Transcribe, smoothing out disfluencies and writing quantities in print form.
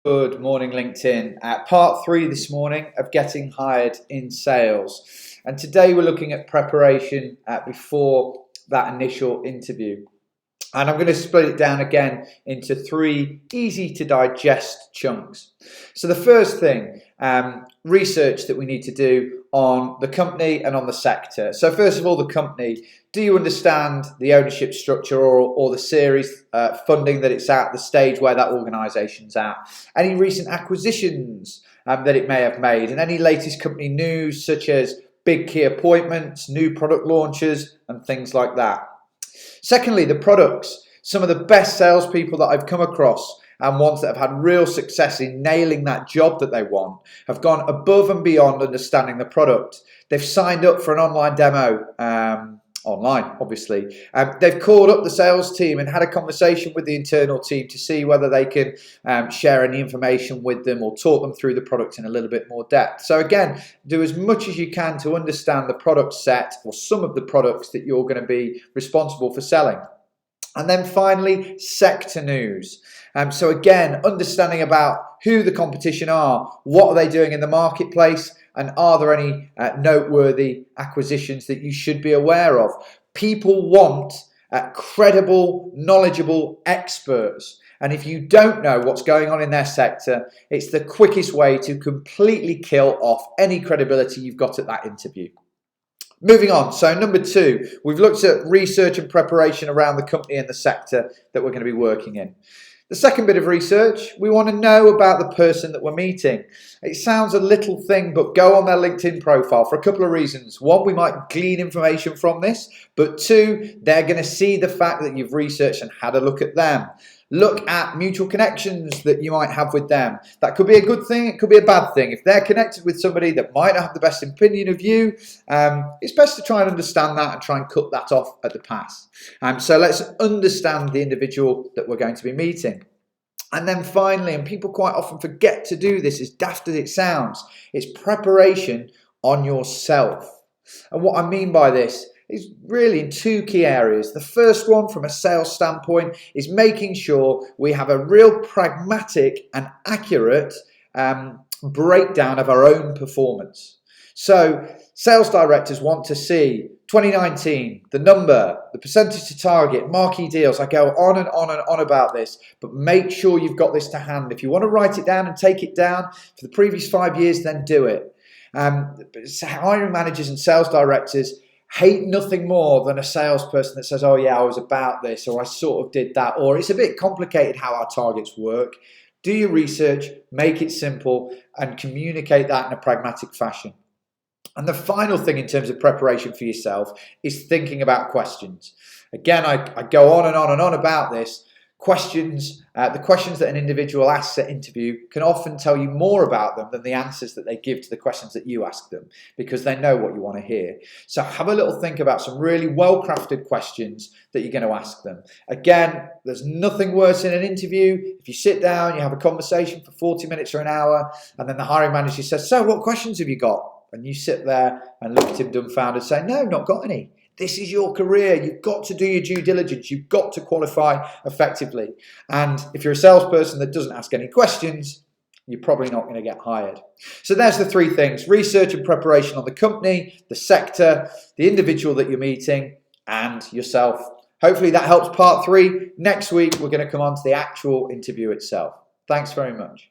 Good morning, LinkedIn. Part 3 this morning of getting hired in sales. And today we're looking at preparation before that initial interview. And I'm going to split it down again into 3 easy to digest chunks. So the first thing, research that we need to do on the company and on the sector. So first of all, the company. Do you understand the ownership structure or the series funding that it's at, the stage where that organisation's at? Any recent acquisitions that it may have made, and any latest company news such as big key appointments, new product launches, and things like that. Secondly, the products. Some of the best salespeople that I've come across and ones that have had real success in nailing that job that they want have gone above and beyond understanding the product. They've signed up for an online demo, online obviously. They've called up the sales team and had a conversation with the internal team to see whether they can share any information with them or talk them through the product in a little bit more depth. So again, do as much as you can to understand the product set or some of the products that you're going to be responsible for selling. And then finally, sector news. So again, understanding about who the competition are, what are they doing in the marketplace, and are there any noteworthy acquisitions that you should be aware of? People want credible, knowledgeable experts. And if you don't know what's going on in their sector, it's the quickest way to completely kill off any credibility you've got at that interview. Moving on, so number 2, we've looked at research and preparation around the company and the sector that we're going to be working in. The second bit of research, we want to know about the person that we're meeting. It sounds a little thing, but go on their LinkedIn profile for a couple of reasons. 1, we might glean information from this, but 2, they're going to see the fact that you've researched and had a look at them. Look at mutual connections that you might have with them. That could be a good thing, it could be a bad thing. If they're connected with somebody that might not have the best opinion of you, it's best to try and understand that and try and cut that off at the pass. So let's understand the individual that we're going to be meeting. And then finally, and people quite often forget to do this, as daft as it sounds, it's preparation on yourself. And what I mean by this is really in 2 key areas. The first one, from a sales standpoint, is making sure we have a real pragmatic and accurate breakdown of our own performance. So sales directors want to see 2019, the number, the percentage to target, marquee deals. I go on and on and on about this, but make sure you've got this to hand. If you want to write it down and take it down for the previous 5 years, then do it. Hiring managers and sales directors hate nothing more than a salesperson that says, oh yeah, I was about this, or I sort of did that, or it's a bit complicated how our targets work. Do your research, make it simple, and communicate that in a pragmatic fashion. And the final thing in terms of preparation for yourself is thinking about questions. Again, I go on and on and on about this. Questions, the questions that an individual asks at interview can often tell you more about them than the answers that they give to the questions that you ask them, because they know what you want to hear. So have a little think about some really well-crafted questions that you're going to ask them. Again, there's nothing worse in an interview if you sit down, you have a conversation for 40 minutes or an hour, and then the hiring manager says, so what questions have you got? And you sit there and look at him dumbfounded and say, no, not got any. This is your career. You've got to do your due diligence. You've got to qualify effectively. And if you're a salesperson that doesn't ask any questions, you're probably not going to get hired. So there's the 3 things: research and preparation on the company, the sector, the individual that you're meeting, and yourself. Hopefully that helps part 3. Next week, we're going to come on to the actual interview itself. Thanks very much.